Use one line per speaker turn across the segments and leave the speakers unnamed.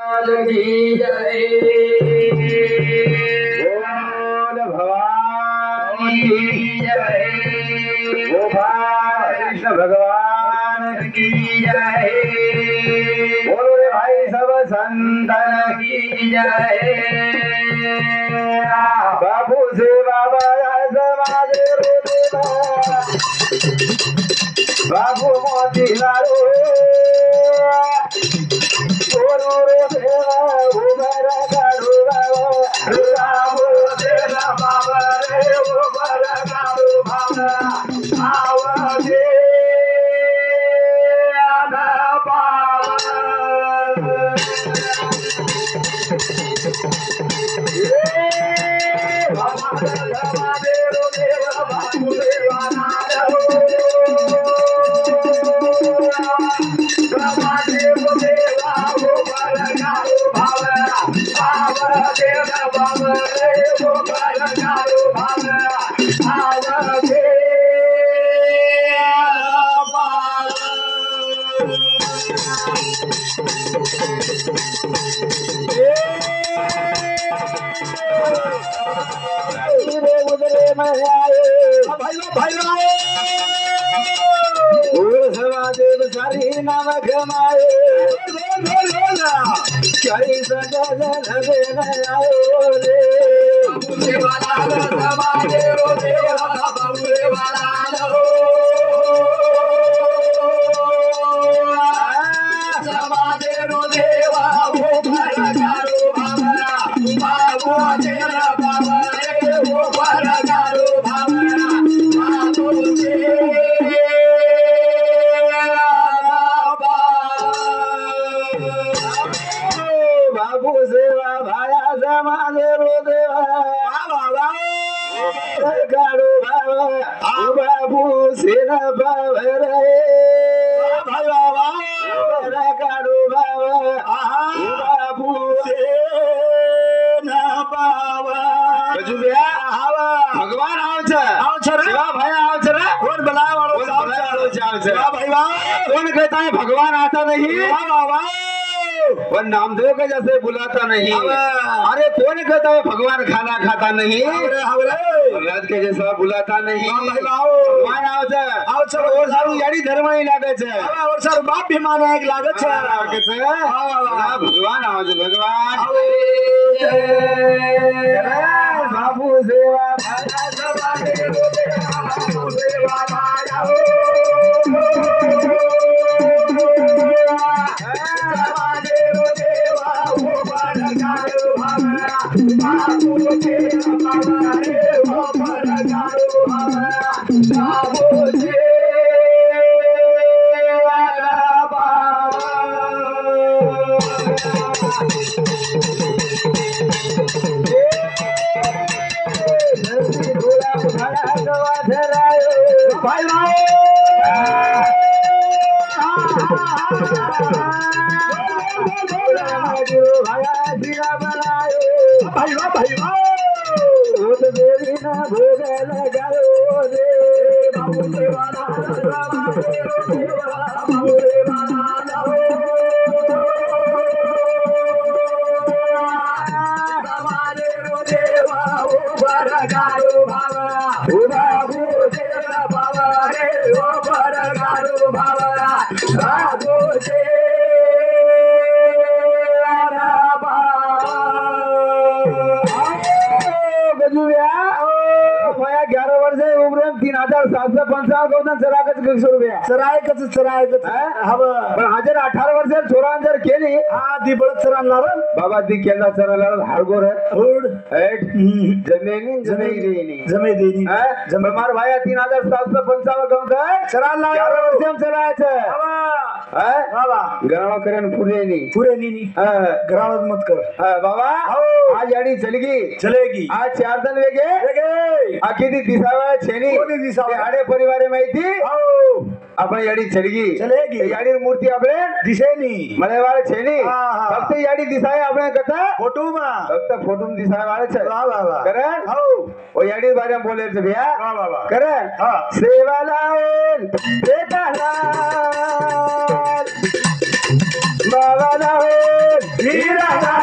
की जय
बोल भवानी
की जय
गोपाल कृष्ण भगवान
की जय
बोलो रे भाई सब संतन
की जय
बाबू से बाबा समाज रो देवा बाबू मोती लालो बोलो रे देवा उमर गाड़ू बाबा
रामो देवा बाबा रे ओ बरा गाडू बाबा आवजे आना बाबा बाबा देव देवा बाबू देवा नारो बाबा देव देवा ओ बरा गाडू बाबा बाबा देवा बाबा रे ओ बरा गाडू बाबा आवजे
उदरे में आए
भाई
देव सारी नाम घमाए कई सजन देन आयो रे
देवाला समाजे रो देवा बाबू देवाला रो समाजे रो देवा वो भरा गारो बाबा बाबू तेरा बाबा रे वो भरा गारो बाबा बाबू
बाबू सेवा भाया समाज रो देवा गाड़ो बाबा बाबू सेना बाबा रे
भाई बाबा
गाड़ो बाबा बाबू सेना बाबा
गजुबिया
भगवान आवछ
रे
सेवा भाया आवछ रे
कौन बुलाया वालो भाई बाबा
कौन कहता है भगवान आता नहीं
बाबा
वो नामदेव के जैसे बुलाता नहीं अरे कौन कहता है भगवान खाना खाता नहीं औलाद के जैसा बुलाता नहीं भगवान आवछ और सारू यारी धर्म ही लागे छे
और सर बाप भी माने एक लागत छे
लागे छे भगवान आवछ भगवान बाबू सेवा
भाया समाजे रो देवा बाबू देवा भाया समाजे रो देवा वो बड़ा गारो बाबा बाबू तेरा बाबा रे वो बड़ा गारो बाबा बाबू भाई भाई
देवी ना भोग लगाओ रे
बाबू देवाना बाबू देवाना समाजे रो देवा ओ बड़ा गारो बाबा बाबू तेरा बाबा रे ओ बड़ा गारो बाबा बाबू
मैं 11 वर्ष उम्र 3755 सराय पण हाजर 18 वर्ष छोरा जर केली
दी बळत सरांना
बाबा दी केला सराला हाडगोर
हुड
जमेनी जमेनी
जमे देनी
मार भाया 3755 गाव
सरांना
11 वर्ष चलायचं
बाबा
गरावा करेन
पूरे नीनी ग्राउंड मत कर
बाबा आज याडी
चलेगी
आज 4 दिन वेगे किती दिसावा छेनी
कोणी दिसावा?
आडे परिवारे माहिती आपण याडी
चलेगी
याडी मूर्ती आपले
दिसेनी
मळेवाळ छेनी फक्त याडी दिसाय आपण कथा
फोटो मा
फक्त फोटो दिसाय वाळ छे
वाह वाह वाह
करण ओ याडी बारे बोलायचं भैया
वाह वाह वाह
करण सेवा लावून बेटा बाबाला धीराला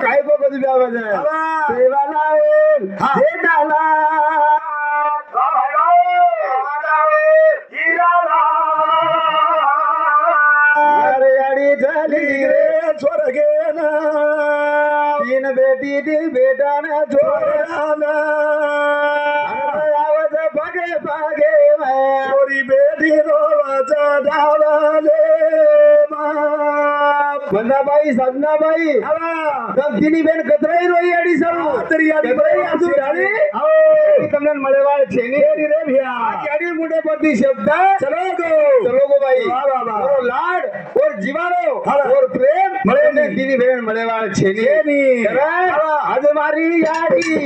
काय बघत आवाज देवाला अरे झाली रे छोर गेला तीन बेटी दिल बेटाना छोराना आवाज भागे भागे मोरी बेटी रोवाचा डावाले बंदाबाई साधनाबाई तिनी बेन कतराई रोई अडी सरू तरी अडी बई आसू ढाली તમને મળેવાળ છે ને રે ભैया આડી મુડે પરથી શબ્દ ચલો ગો ભાઈ વાહ વાહ વાહ ઓર લાડ ઓર જીવાળો ઓર પ્રેમ મળે ને દીની બેન મળેવાળ છે ને ની આજ મારી યારી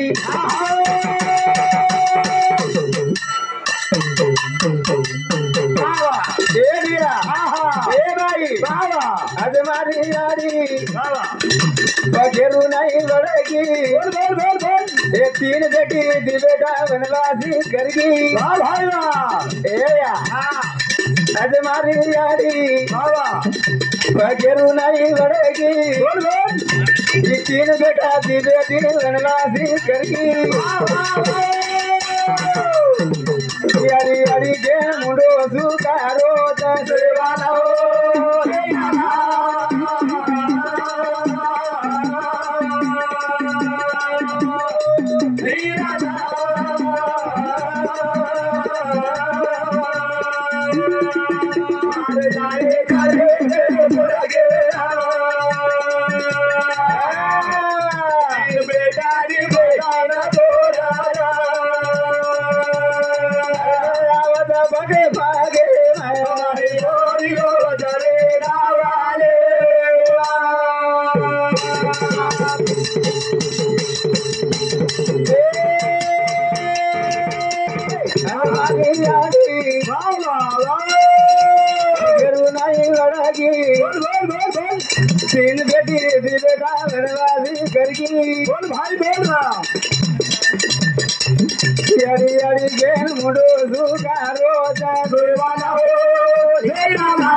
आज मारी यारी बगेरू नहीं लड़ेगी ये तीन बेटी दी बेटा वनवासी करगी आज मारी यारी बगेरू नहीं लड़ेगी ये तीन बेटा दी बेटी वनवासी करगी यारी यारी के मुंडो सुकारो दसवाना तीन बेटी दी बेटा वनवासी करगी बोल भाई बोल रहा यारी यारी गेन मुंडो सुकारो दसवाना हे रामा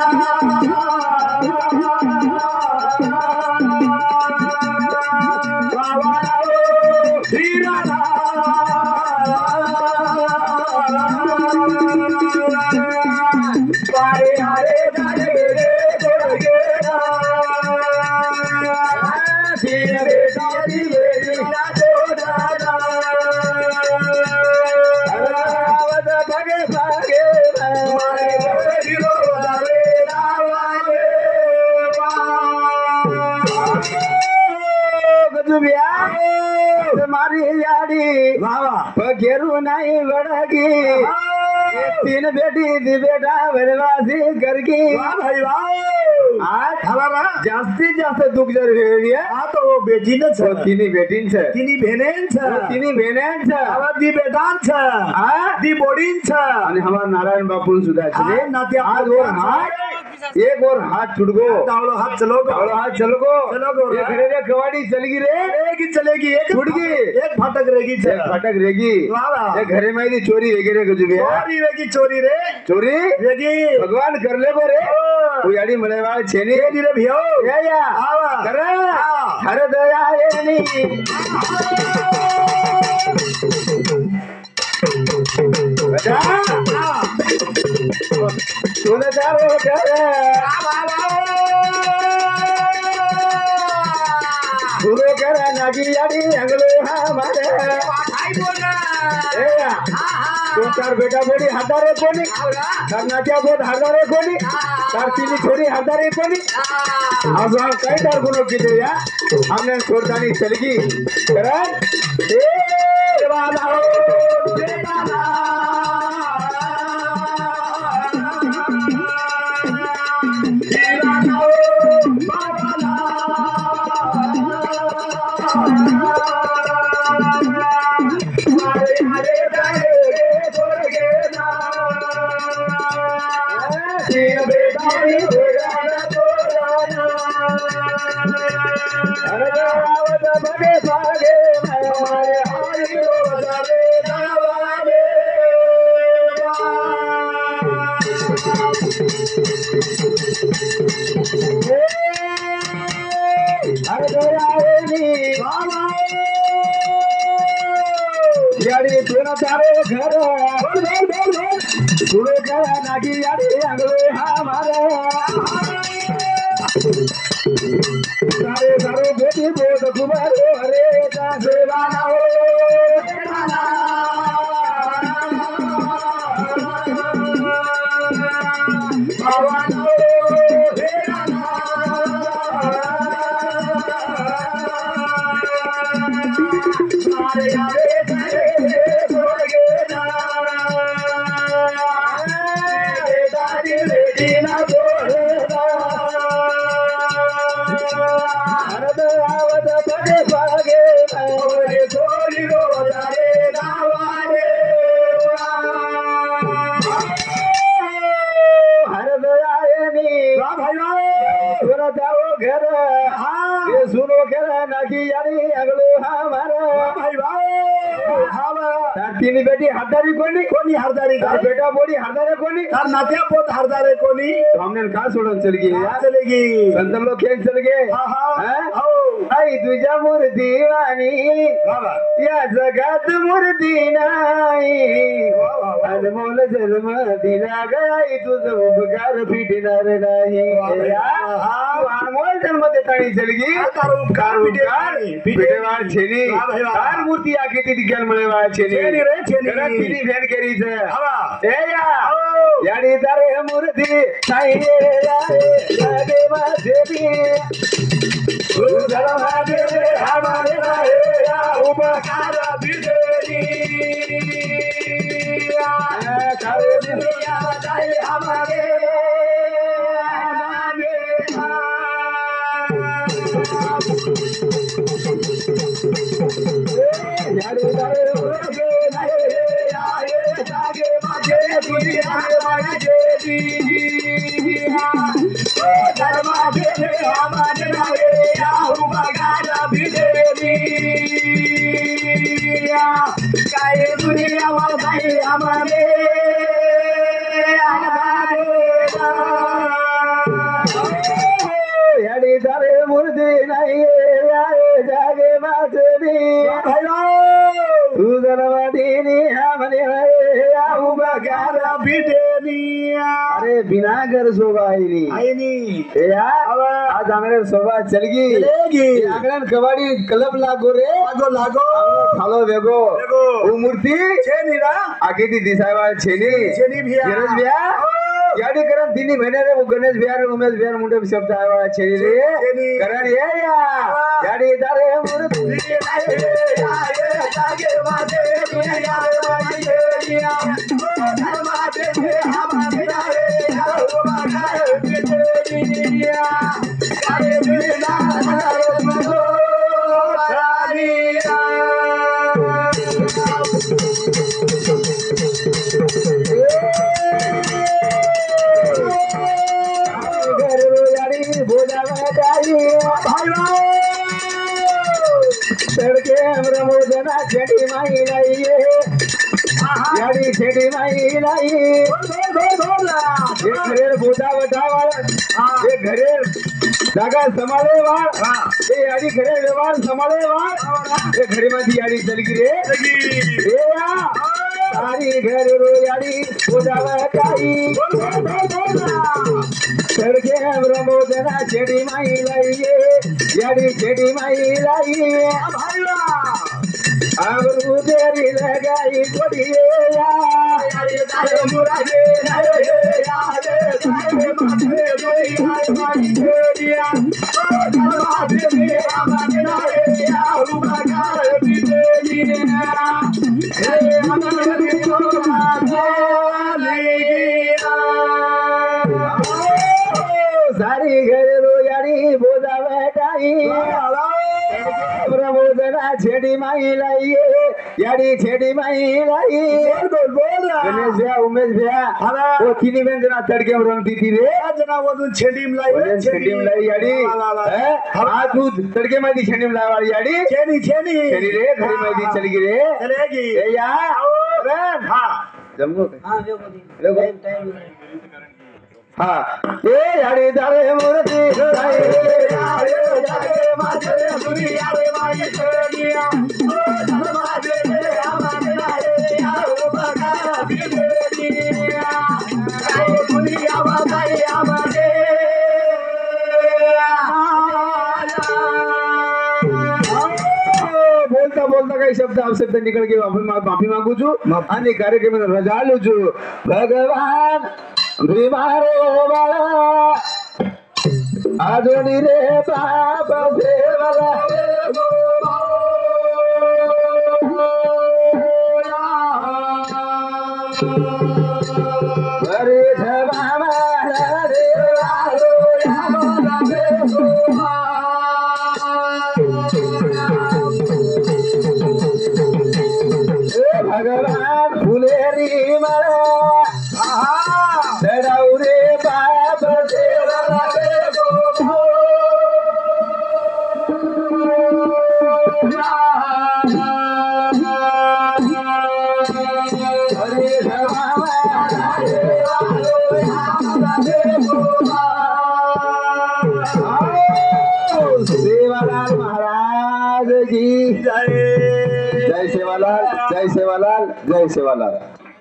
मारी यारी घेरू नहीं बड़गी तीन बेटी दी बेटा वनवासी करगी भाई आज हमारा जास्तीत जास्त दुःख जर वेळी हा तो बेटीनच तिन्ही बेटींच तिन्ही बहिणींच तिन्ही बहिणींच दी बेटांच दी बोडींच आणि हमारा नारायण बापू सुद्धा आज वर एक और हाथ छुट गो
डावलो हाथ चलो गो
और हाथ चल गो
चलो गो
ये घरे रे कवाड़ी चलगी रे
एक ही चलेगी एक
छुट गई
एक फाटक रहेगी
एक
चल
फटक रेगी
वाह वाह
ये घरे में दी चोरी वगैरह कुछ भी है
चोरी वेगी चोरी रे
चोरी
वेगी
भगवान कर ले को रे तू याडी मले वाल छेनी
चोरी रे भियो
या
आवा
कर
हाँ।
हर दया रे नी बता
हाँ।
तूने जाओ कर गुरु कर नागी याडी अंगलो हमारे
भाई बोला
ए या तो तार बेटा बोली हजारे कोणी तार नाच्या बोध हजारे कोणी तार तिनी छोरी हजारे कोणी आज हम कई तार गुनो किदे या हमने छोड़तानी चलगी करन ए देवाला हो देवाला देवाला हो बाबाला हरे हरे हरे स्वर्गे ना तीन बेदारी होगाना तोराना हरे आवत बगे भागे हमारे हरि रोजारे दावारे हरे दयानी बाबा याडी तुना तारे घर सुनो करा नागी याडी अंगलो हमारे तारे तारे बेटी बोध कुमारो हरे का सेवाना हो सेवाना भगवान हो सेवाना हरे हरे स्वर्गे ना दारी लेडी ना बोलना हरद आवद बगे भागे मोरे सोली रोजारे नावारे हरद आयनी वाह भाई सुनो जाओ घर हाँ ये सुनो घर नाकी यानी अगलो हमारा भाई तिनी बेटी हरदारी कोणी कोणी हरदारी तार बेटा बोली हरदारे कोणी तार नात्या पोत हरदारे कोणी तो हमने कहा सोडून चल गई या चलेगी संतम लोग खेल चल गए आई तुझ्या मूर्ती वाणी या जगात मूर्ती नाही अनमोल जन्म दिला गाई तुझं उपकार फिटणार नाही अनमोल जन्म देतानी चलगी उपकार फिटेवाळ छेनी कार मूर्ती या किती दिग्याल मळेवाळ छेनी रे छेनी किती भेट करीच ए या याडी तारे मूर्ती साई लागे माझेबी उधर माझे हमारे राहे या उपकार बिदेरी करे दुनिया दाई हमारे याडी तारे मूर्ती आए जागे माझे दुनिया माझेबी धर्मा दे हमारे राहे या उपकार बिदेरी काय दुनिया वाई हमारे याडी तारे मूर्ती नाही जागे माझेबी तू जन्मदिनी हमने या उपकार बिदेरी अरे बिना घर शोभा आईनी या आज आंगण शोभा चलगी आंगण कबाड़ी क्लब लागो रे लागो लागो खालो वेगो वो मूर्ति छेनी रा आगे दी दिसावा छेनी छेनी भिया गणेश भिया याडी करन तिनी महिने रे वो गणेश भिया रे उमेश भिया मुंडे शब्द आवा छेनी रे करन ये या याडी दारे मूर्ति आए जागे माते दुनिया रे माते धर्मा दे हमारे रे या उपकार बिदेरी करे बिना मनो रानिया छेडी माई लाई याडी छेडी माई लाई घरेर बोधा वटावाळ घरेर जागा संभाळे वाळ याडी घरे व्यवहार संभाळे वाळ घरी मध्ये याडी चलगी रे या सारी घर रो याडी बोधा वटाई सडके ब्रह्मोदना छेडी माई लाई याडी छेडी माई लाई अबरू तेरी लगाई कोडिया मुरादे सारी घर रो यारी बोझा बैठाई प्रबोधना छेडी माई लाई याडी छेडी माई लाई गणेश भैया उमेश भैया वो तिनी व्यंजना तडके रंगती थी रे जना वजून छेडीम लाई याडी हा तू तडके मध्ये छेडीम लावाळी याडी छेडी रे घरी मध्ये चली गी रे चलेगी ए या रन हा जमगो टाइम हा ए याडी दारे मूर्ती यारे माझे दुनिया रे माई छेडिया बोलता बोलता काही शब्द अवशब्द निकल के माफी मागू छू आणि कार्यक्रम रजा लू छू भगवान भीमारो बाळा आजोनी रे बाप देवाला अरे धमाला रे आलो यामला भगवान फुलेरी मला चढाऊ रे बाप देवाला सेवालाल महाराज की जय सेवालाल जय सेवालाल जय सेवालाल।